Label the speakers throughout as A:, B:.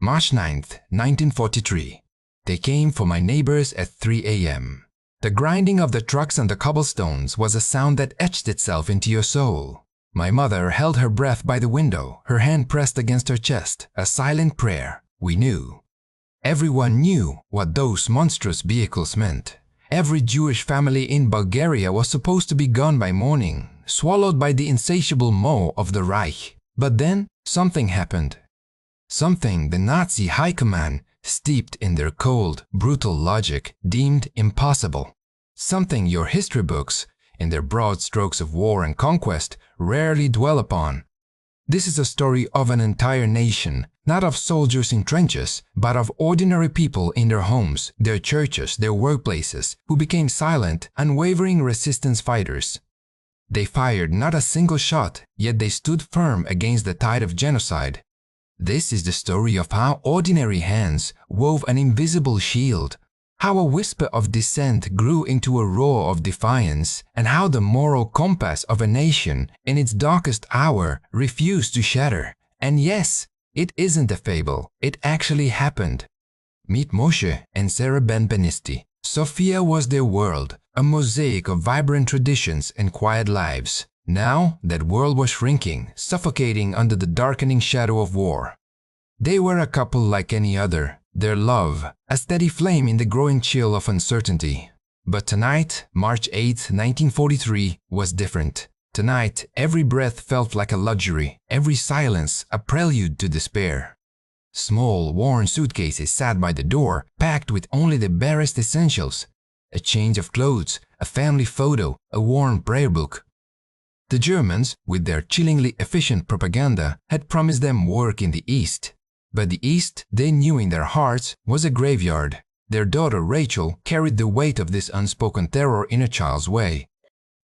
A: March 9th, 1943. They came for my neighbors at 3 a.m. The grinding of the trucks on the cobblestones was a sound that etched itself into your soul. My mother held her breath by the window, her hand pressed against her chest, a silent prayer. We knew. Everyone knew what those monstrous vehicles meant. Every Jewish family in Bulgaria was supposed to be gone by morning, swallowed by the insatiable maw of the Reich. But then something happened. Something the Nazi high command, steeped in their cold, brutal logic, deemed impossible. Something your history books, in their broad strokes of war and conquest, rarely dwell upon. This is a story of an entire nation, not of soldiers in trenches, but of ordinary people in their homes, their churches, their workplaces, who became silent, unwavering resistance fighters. They fired not a single shot, yet they stood firm against the tide of genocide. This is the story of how ordinary hands wove an invisible shield, how a whisper of dissent grew into a roar of defiance, and how the moral compass of a nation in its darkest hour refused to shatter. And yes, it isn't a fable, it actually happened. Meet Moshe and Sarah Benvenisti. Sofia was their world, a mosaic of vibrant traditions and quiet lives. Now that world was shrinking, suffocating under the darkening shadow of war. They were a couple like any other, their love, a steady flame in the growing chill of uncertainty. But tonight, March 8, 1943, was different. Tonight, every breath felt like a luxury, every silence a prelude to despair. Small, worn suitcases sat by the door, packed with only the barest essentials. A change of clothes, a family photo, a worn prayer book. The Germans, with their chillingly efficient propaganda, had promised them work in the East. But the East, they knew in their hearts, was a graveyard. Their daughter Rachel carried the weight of this unspoken terror in a child's way.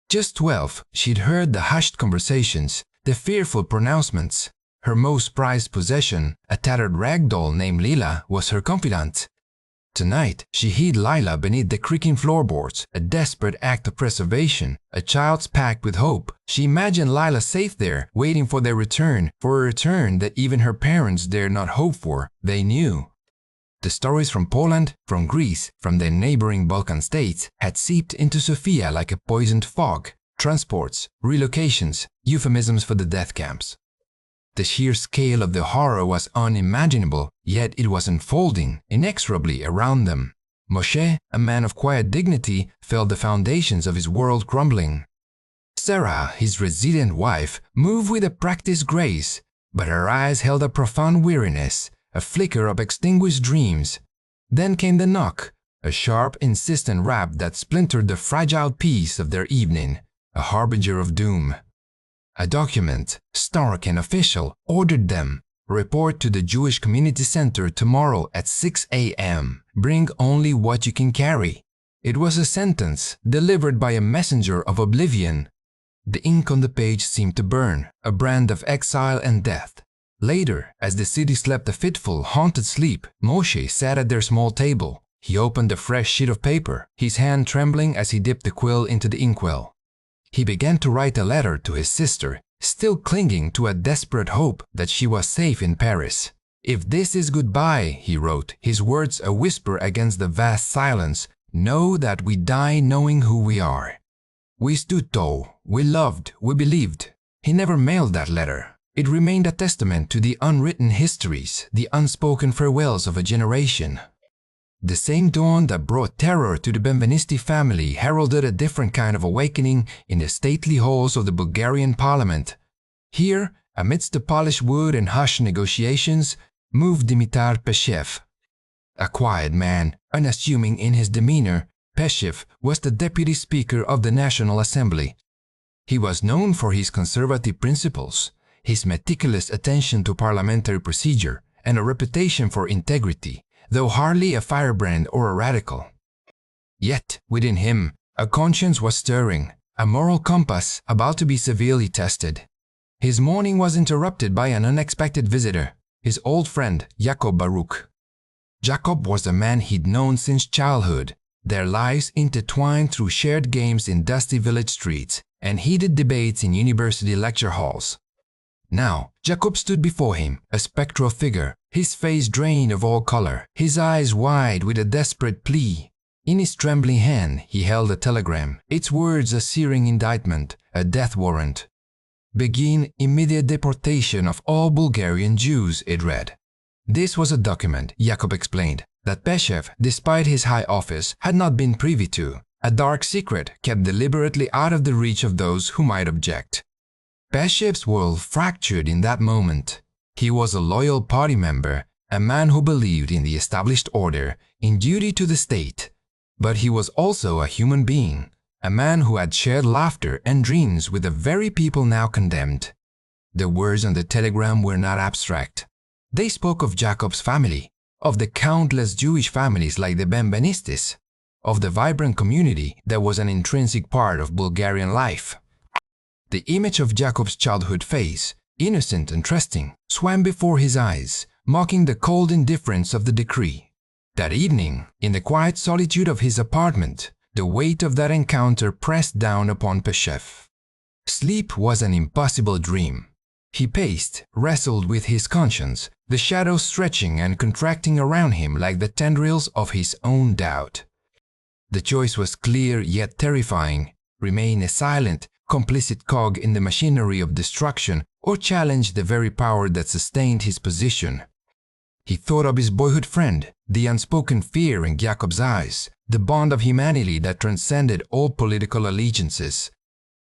A: Just 12, she'd heard the hushed conversations, the fearful pronouncements. Her most prized possession, a tattered rag doll named Lila, was her confidant. Tonight, she hid Lila beneath the creaking floorboards, a desperate act of preservation, a child's pact with hope. She imagined Lila safe there, waiting for their return, for a return that even her parents dared not hope for. They knew. The stories from Poland, from Greece, from the neighboring Balkan states had seeped into Sofia like a poisoned fog. Transports, relocations, euphemisms for the death camps. The sheer scale of the horror was unimaginable, yet it was unfolding inexorably around them. Moshe, a man of quiet dignity, felt the foundations of his world crumbling. Sarah, his resilient wife, moved with a practiced grace, but her eyes held a profound weariness, a flicker of extinguished dreams. Then came the knock, a sharp, insistent rap that splintered the fragile peace of their evening, a harbinger of doom. A document, stark and official, ordered them, report to the Jewish Community Center tomorrow at 6 a.m. Bring only what you can carry. It was a sentence delivered by a messenger of oblivion. The ink on the page seemed to burn, a brand of exile and death. Later, as the city slept a fitful, haunted sleep, Moshe sat at their small table. He opened a fresh sheet of paper, his hand trembling as he dipped the quill into the inkwell. He began to write a letter to his sister, still clinging to a desperate hope that she was safe in Paris. "If this is goodbye," he wrote, his words a whisper against the vast silence, "know that we die knowing who we are. We stood tall, we loved, we believed." He never mailed that letter. It remained a testament to the unwritten histories, the unspoken farewells of a generation. The same dawn that brought terror to the Benvenisti family heralded a different kind of awakening in the stately halls of the Bulgarian parliament. Here, amidst the polished wood and hushed negotiations, moved Dimitar Peshev. A quiet man, unassuming in his demeanor, Peshev was the deputy speaker of the National Assembly. He was known for his conservative principles, his meticulous attention to parliamentary procedure, and a reputation for integrity, though hardly a firebrand or a radical. Yet, within him, a conscience was stirring, a moral compass about to be severely tested. His morning was interrupted by an unexpected visitor, his old friend Jacob Baruch. Jacob was a man he'd known since childhood, their lives intertwined through shared games in dusty village streets and heated debates in university lecture halls. Now, Jacob stood before him, a spectral figure, his face drained of all color, his eyes wide with a desperate plea. In his trembling hand, he held a telegram, its words a searing indictment, a death warrant. "Begin immediate deportation of all Bulgarian Jews," it read. This was a document, Jacob explained, that Peshev, despite his high office, had not been privy to, a dark secret kept deliberately out of the reach of those who might object. Peshev's world fractured in that moment. He was a loyal party member, a man who believed in the established order, in duty to the state. But he was also a human being, a man who had shared laughter and dreams with the very people now condemned. The words on the telegram were not abstract. They spoke of Jacob's family, of the countless Jewish families like the Benvenistis, of the vibrant community that was an intrinsic part of Bulgarian life. The image of Jacob's childhood face, innocent and trusting, swam before his eyes, mocking the cold indifference of the decree. That evening, in the quiet solitude of his apartment, the weight of that encounter pressed down upon Peshev. Sleep was an impossible dream. He paced, wrestled with his conscience, the shadows stretching and contracting around him like the tendrils of his own doubt. The choice was clear yet terrifying: remain a silent, complicit cog in the machinery of destruction, or challenge the very power that sustained his position. He thought of his boyhood friend, the unspoken fear in Jacob's eyes, the bond of humanity that transcended all political allegiances.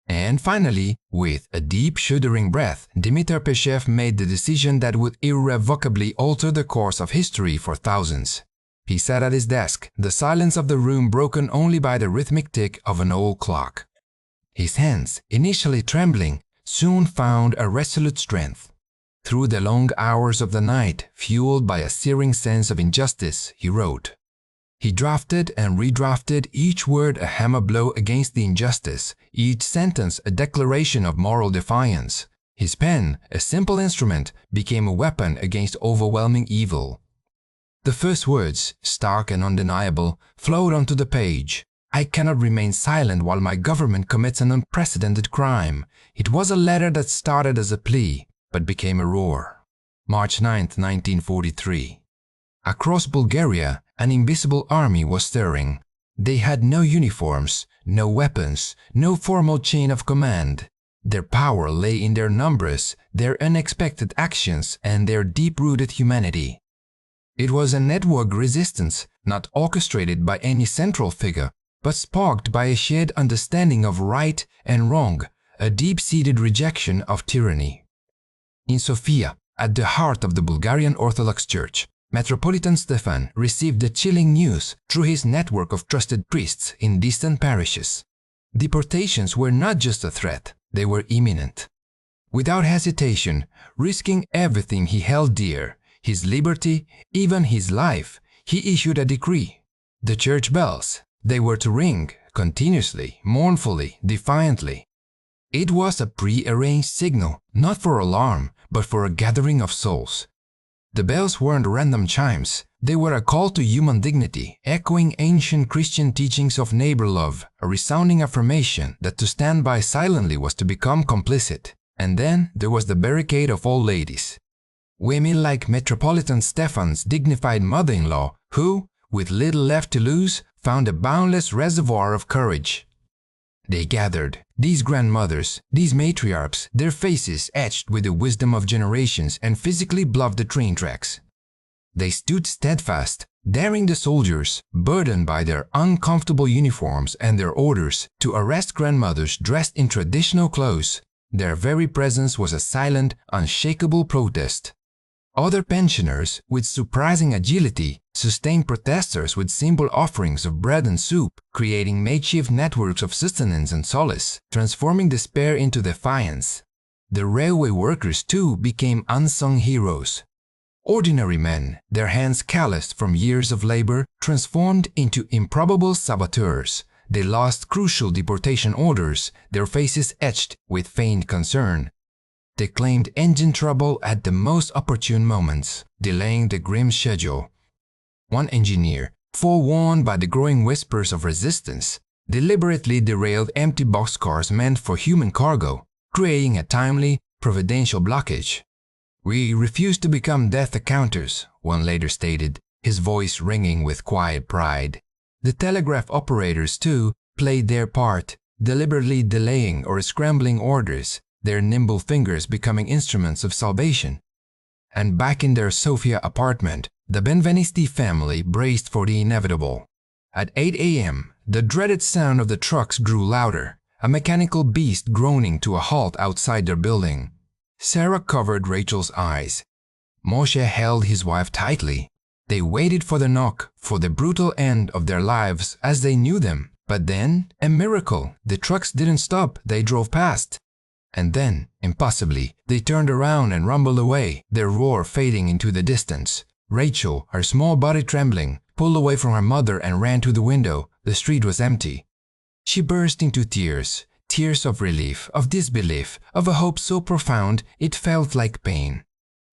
A: And finally, with a deep, shuddering breath, Dimitar Peshev made the decision that would irrevocably alter the course of history for thousands. He sat at his desk, the silence of the room broken only by the rhythmic tick of an old clock. His hands, initially trembling, soon found a resolute strength. Through the long hours of the night, fueled by a searing sense of injustice, he wrote. He drafted and redrafted, each word a hammer blow against the injustice, each sentence a declaration of moral defiance. His pen, a simple instrument, became a weapon against overwhelming evil. The first words, stark and undeniable, flowed onto the page. "I cannot remain silent while my government commits an unprecedented crime." It was a letter that started as a plea, but became a roar. March 9, 1943. Across Bulgaria, an invisible army was stirring. They had no uniforms, no weapons, no formal chain of command. Their power lay in their numbers, their unexpected actions, and their deep-rooted humanity. It was a network resistance, not orchestrated by any central figure, but sparked by a shared understanding of right and wrong, a deep-seated rejection of tyranny. In Sofia, at the heart of the Bulgarian Orthodox Church, Metropolitan Stefan received the chilling news through his network of trusted priests in distant parishes. Deportations were not just a threat, they were imminent. Without hesitation, risking everything he held dear, his liberty, even his life, he issued a decree. The church bells, they were to ring, continuously, mournfully, defiantly. It was a pre-arranged signal, not for alarm, but for a gathering of souls. The bells weren't random chimes, they were a call to human dignity, echoing ancient Christian teachings of neighbor love, a resounding affirmation that to stand by silently was to become complicit. And then there was the barricade of old ladies. Women like Metropolitan Stefan's dignified mother-in-law, who, with little left to lose, found a boundless reservoir of courage. They gathered, these grandmothers, these matriarchs, their faces etched with the wisdom of generations, and physically bluffed the train tracks. They stood steadfast, daring the soldiers, burdened by their uncomfortable uniforms and their orders, to arrest grandmothers dressed in traditional clothes. Their very presence was a silent, unshakable protest. Other pensioners, with surprising agility, sustained protesters with simple offerings of bread and soup, creating makeshift networks of sustenance and solace, transforming despair into defiance. The railway workers, too, became unsung heroes. Ordinary men, their hands calloused from years of labor, transformed into improbable saboteurs. They lost crucial deportation orders, their faces etched with feigned concern. They claimed engine trouble at the most opportune moments, delaying the grim schedule. One engineer, forewarned by the growing whispers of resistance, deliberately derailed empty boxcars meant for human cargo, creating a timely, providential blockage. "We refuse to become death accounters," one later stated, his voice ringing with quiet pride. The telegraph operators, too, played their part, deliberately delaying or scrambling orders, their nimble fingers becoming instruments of salvation. And back in their Sofia apartment, the Benvenisti family braced for the inevitable. At 8 a.m., the dreaded sound of the trucks grew louder, a mechanical beast groaning to a halt outside their building. Sarah covered Rachel's eyes. Moshe held his wife tightly. They waited for the knock, for the brutal end of their lives as they knew them. But then, a miracle, the trucks didn't stop, they drove past. And then, impossibly, they turned around and rumbled away, their roar fading into the distance. Rachel, her small body trembling, pulled away from her mother and ran to the window. The street was empty. She burst into tears, tears of relief, of disbelief, of a hope so profound it felt like pain.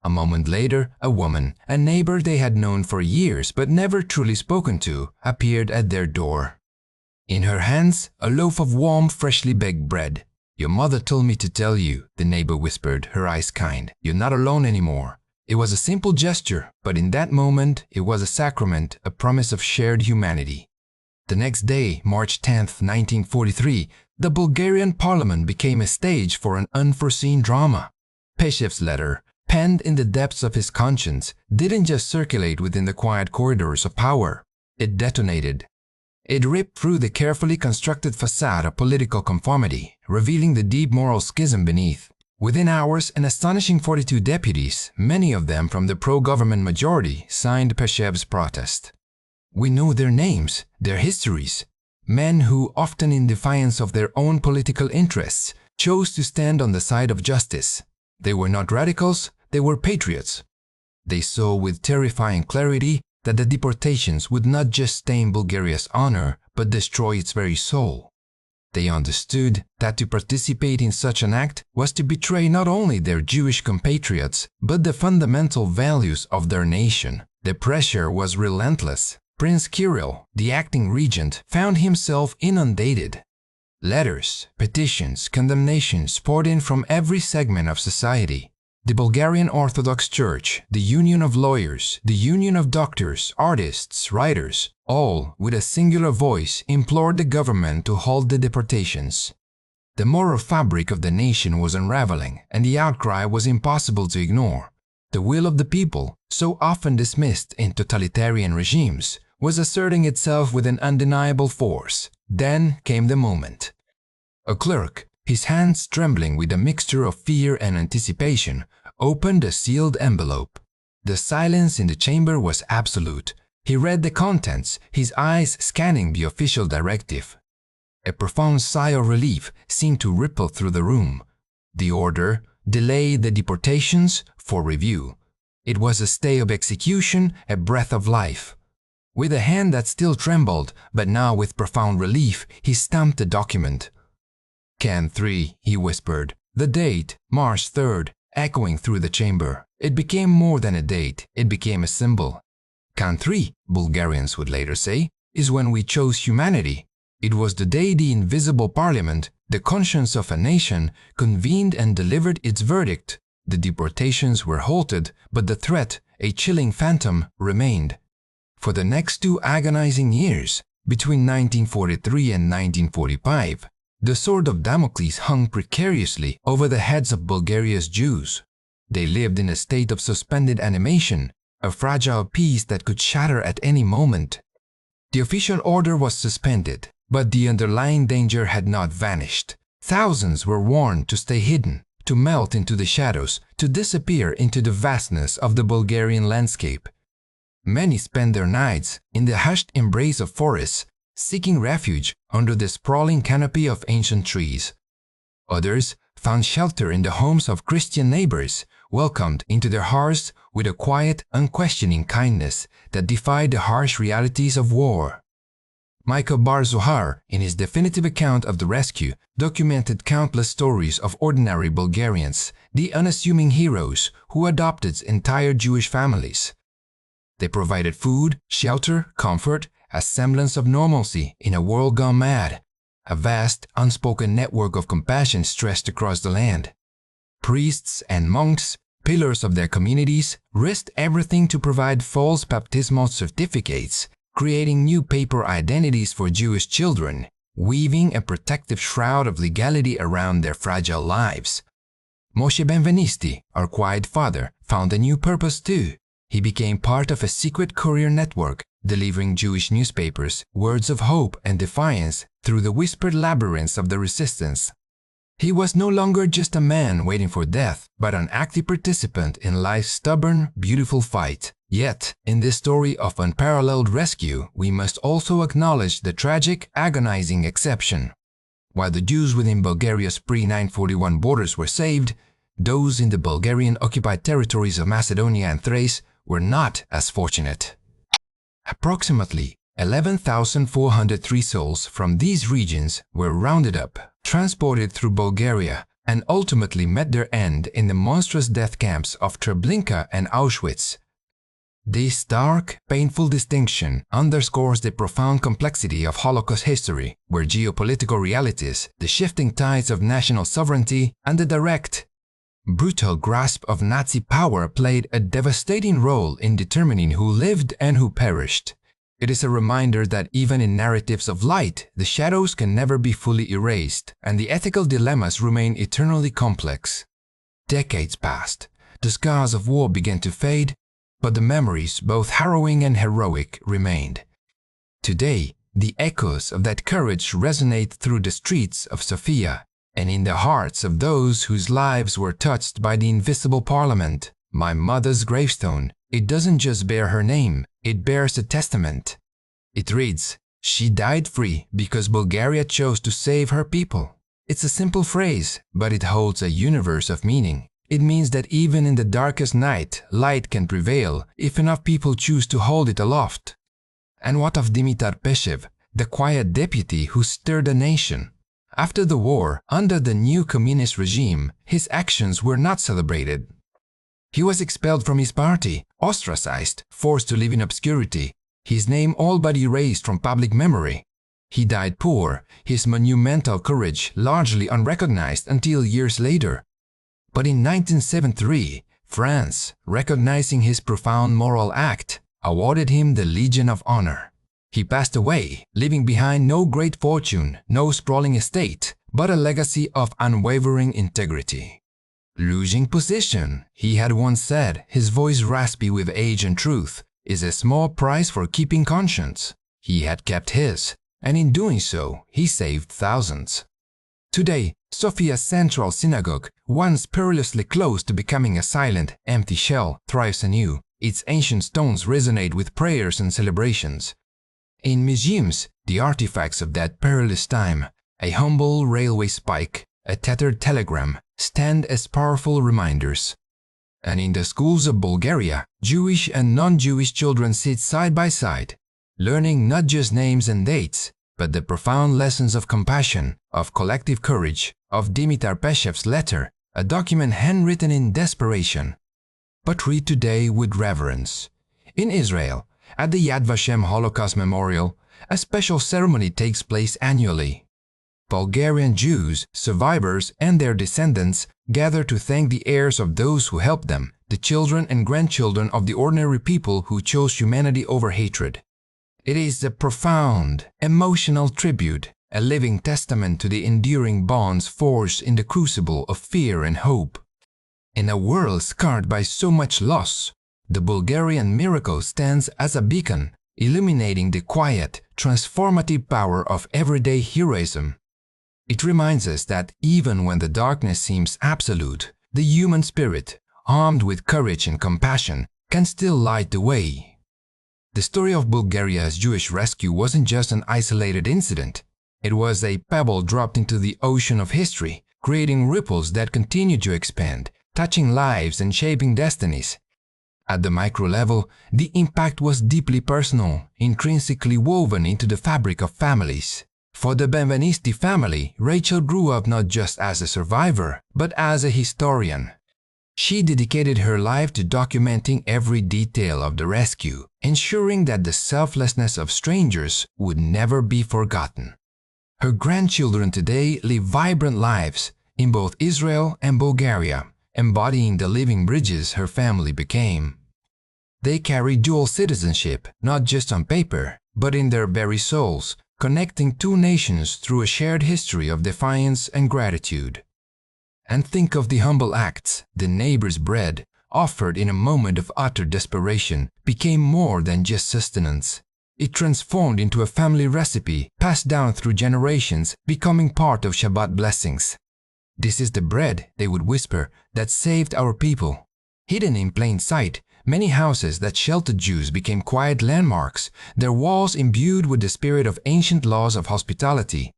A: A moment later, a woman, a neighbor they had known for years but never truly spoken to, appeared at their door. In her hands, a loaf of warm, freshly baked bread. "Your mother told me to tell you," the neighbor whispered, her eyes kind. "You're not alone anymore." It was a simple gesture, but in that moment, it was a sacrament, a promise of shared humanity. The next day, March 10, 1943, the Bulgarian parliament became a stage for an unforeseen drama. Peshev's letter, penned in the depths of his conscience, didn't just circulate within the quiet corridors of power. It detonated. It ripped through the carefully constructed facade of political conformity, revealing the deep moral schism beneath. Within hours, an astonishing 42 deputies, many of them from the pro-government majority, signed Peshev's protest. We know their names, their histories. Men who, often in defiance of their own political interests, chose to stand on the side of justice. They were not radicals, they were patriots. They saw with terrifying clarity that the deportations would not just stain Bulgaria's honor, but destroy its very soul. They understood that to participate in such an act was to betray not only their Jewish compatriots, but the fundamental values of their nation. The pressure was relentless. Prince Kirill, the acting regent, found himself inundated. Letters, petitions, condemnations poured in from every segment of society. The Bulgarian Orthodox Church, the Union of Lawyers, the Union of Doctors, Artists, Writers, all, with a singular voice, implored the government to halt the deportations. The moral fabric of the nation was unraveling, and the outcry was impossible to ignore. The will of the people, so often dismissed in totalitarian regimes, was asserting itself with an undeniable force. Then came the moment. A clerk, his hands trembling with a mixture of fear and anticipation, opened a sealed envelope. The silence in the chamber was absolute. He read the contents, his eyes scanning the official directive. A profound sigh of relief seemed to ripple through the room. The order: delay the deportations for review. It was a stay of execution, a breath of life. With a hand that still trembled, but now with profound relief, he stamped the document. "Can 3, he whispered. The date, March 3rd, echoing through the chamber. It became more than a date, it became a symbol. Can 3, Bulgarians would later say, is when we chose humanity. It was the day the invisible parliament, the conscience of a nation, convened and delivered its verdict. The deportations were halted, but the threat, a chilling phantom, remained. For the next 2 agonizing years, between 1943 and 1945, the sword of Damocles hung precariously over the heads of Bulgaria's Jews. They lived in a state of suspended animation, a fragile peace that could shatter at any moment. The official order was suspended, but the underlying danger had not vanished. Thousands were warned to stay hidden, to melt into the shadows, to disappear into the vastness of the Bulgarian landscape. Many spent their nights in the hushed embrace of forests, seeking refuge under the sprawling canopy of ancient trees. Others found shelter in the homes of Christian neighbors, welcomed into their hearts with a quiet, unquestioning kindness that defied the harsh realities of war. Michael Bar-Zohar, in his definitive account of the rescue, documented countless stories of ordinary Bulgarians, the unassuming heroes who adopted entire Jewish families. They provided food, shelter, comfort, a semblance of normalcy in a world gone mad, a vast, unspoken network of compassion stretched across the land. Priests and monks, pillars of their communities, risked everything to provide false baptismal certificates, creating new paper identities for Jewish children, weaving a protective shroud of legality around their fragile lives. Moshe Benvenisti, our quiet father, found a new purpose too. He became part of a secret courier network, delivering Jewish newspapers words of hope and defiance through the whispered labyrinths of the resistance. He was no longer just a man waiting for death, but an active participant in life's stubborn, beautiful fight. Yet, in this story of unparalleled rescue, we must also acknowledge the tragic, agonizing exception. While the Jews within Bulgaria's pre-941 borders were saved, those in the Bulgarian-occupied territories of Macedonia and Thrace were not as fortunate. Approximately 11,403 souls from these regions were rounded up, transported through Bulgaria, and ultimately met their end in the monstrous death camps of Treblinka and Auschwitz. This stark, painful distinction underscores the profound complexity of Holocaust history, where geopolitical realities, the shifting tides of national sovereignty, and the direct, brutal grasp of Nazi power played a devastating role in determining who lived and who perished. It is a reminder that even in narratives of light, the shadows can never be fully erased, and the ethical dilemmas remain eternally complex. Decades passed, the scars of war began to fade, but the memories, both harrowing and heroic, remained. Today, the echoes of that courage resonate through the streets of Sofia and in the hearts of those whose lives were touched by the invisible parliament. My mother's gravestone, it doesn't just bear her name, it bears a testament. It reads, "She died free because Bulgaria chose to save her people." It's a simple phrase, but it holds a universe of meaning. It means that even in the darkest night, light can prevail if enough people choose to hold it aloft. And what of Dimitar Peshev, the quiet deputy who stirred a nation? After the war, under the new communist regime, his actions were not celebrated. He was expelled from his party, ostracized, forced to live in obscurity, his name all but erased from public memory. He died poor, his monumental courage largely unrecognized until years later. But in 1973, France, recognizing his profound moral act, awarded him the Legion of Honor. He passed away, leaving behind no great fortune, no sprawling estate, but a legacy of unwavering integrity. Losing position, he had once said, his voice raspy with age and truth, is a small price for keeping conscience. He had kept his, and in doing so, he saved thousands. Today, Sofia's central synagogue, once perilously close to becoming a silent, empty shell, thrives anew. Its ancient stones resonate with prayers and celebrations. In museums, the artifacts of that perilous time, a humble railway spike, a tattered telegram, stand as powerful reminders. And in the schools of Bulgaria, Jewish and non-Jewish children sit side by side, learning not just names and dates, but the profound lessons of compassion, of collective courage, of Dimitar Peshev's letter, a document handwritten in desperation, but read today with reverence. In Israel, at the Yad Vashem Holocaust Memorial, a special ceremony takes place annually. Bulgarian Jews, survivors, and their descendants gather to thank the heirs of those who helped them, the children and grandchildren of the ordinary people who chose humanity over hatred. It is a profound, emotional tribute, a living testament to the enduring bonds forged in the crucible of fear and hope. In a world scarred by so much loss, the Bulgarian miracle stands as a beacon, illuminating the quiet, transformative power of everyday heroism. It reminds us that even when the darkness seems absolute, the human spirit, armed with courage and compassion, can still light the way. The story of Bulgaria's Jewish rescue wasn't just an isolated incident. It was a pebble dropped into the ocean of history, creating ripples that continue to expand, touching lives and shaping destinies. At the micro level, the impact was deeply personal, intrinsically woven into the fabric of families. For the Benvenisti family, Rachel grew up not just as a survivor, but as a historian. She dedicated her life to documenting every detail of the rescue, ensuring that the selflessness of strangers would never be forgotten. Her grandchildren today live vibrant lives in both Israel and Bulgaria, embodying the living bridges her family became. They carry dual citizenship, not just on paper, but in their very souls, connecting two nations through a shared history of defiance and gratitude. And think of the humble acts. The neighbor's bread, offered in a moment of utter desperation, became more than just sustenance. It transformed into a family recipe passed down through generations, becoming part of Shabbat blessings. "This is the bread," they would whisper, "that saved our people." Hidden in plain sight, many houses that sheltered Jews became quiet landmarks, their walls imbued with the spirit of ancient laws of hospitality,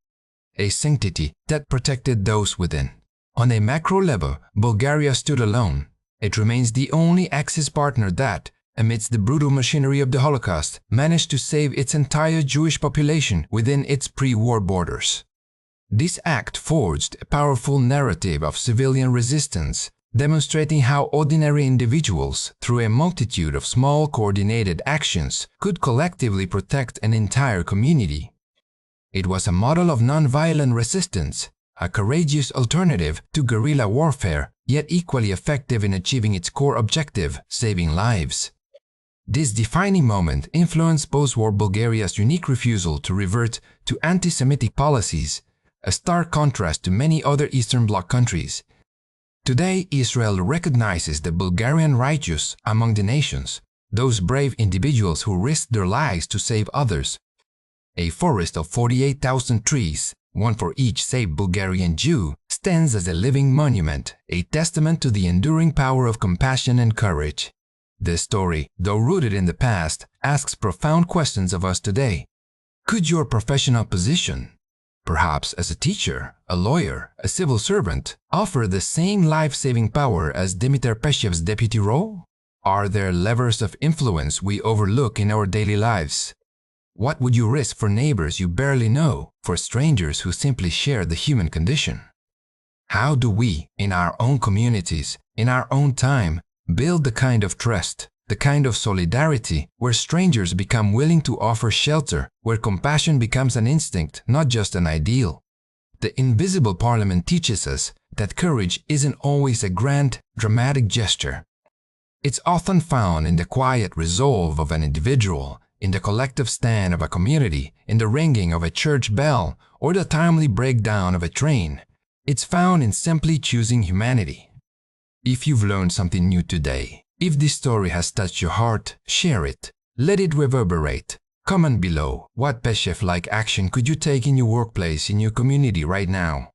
A: a sanctity that protected those within. On a macro level, Bulgaria stood alone. It remains the only Axis partner that, amidst the brutal machinery of the Holocaust, managed to save its entire Jewish population within its pre-war borders. This act forged a powerful narrative of civilian resistance, demonstrating how ordinary individuals, through a multitude of small coordinated actions, could collectively protect an entire community. It was a model of non-violent resistance, a courageous alternative to guerrilla warfare, yet equally effective in achieving its core objective, saving lives. This defining moment influenced post-war Bulgaria's unique refusal to revert to anti-Semitic policies, a stark contrast to many other Eastern Bloc countries. Today, Israel recognizes the Bulgarian righteous among the nations, those brave individuals who risked their lives to save others. A forest of 48,000 trees, one for each saved Bulgarian Jew, stands as a living monument, a testament to the enduring power of compassion and courage. This story, though rooted in the past, asks profound questions of us today. Could your professional position, perhaps as a teacher, a lawyer, a civil servant, offer the same life-saving power as Dimitar Peshev's deputy role? Are there levers of influence we overlook in our daily lives? What would you risk for neighbors you barely know, for strangers who simply share the human condition? How do we, in our own communities, in our own time, build the kind of trust, the kind of solidarity where strangers become willing to offer shelter, where compassion becomes an instinct, not just an ideal? The invisible parliament teaches us that courage isn't always a grand, dramatic gesture. It's often found in the quiet resolve of an individual, in the collective stand of a community, in the ringing of a church bell, or the timely breakdown of a train. It's found in simply choosing humanity. If you've learned something new today, if this story has touched your heart, share it. Let it reverberate. Comment below, what Peshev-like action could you take in your workplace, in your community right now?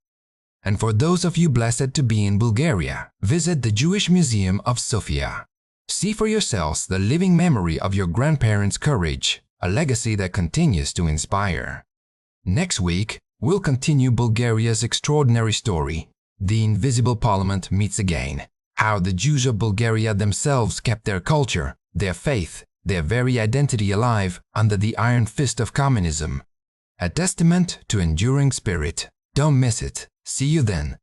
A: And for those of you blessed to be in Bulgaria, visit the Jewish Museum of Sofia. See for yourselves the living memory of your grandparents' courage, a legacy that continues to inspire. Next week, we'll continue Bulgaria's extraordinary story. The Invisible Parliament meets again. How the Jews of Bulgaria themselves kept their culture, their faith, their very identity alive under the iron fist of communism. A testament to enduring spirit. Don't miss it. See you then.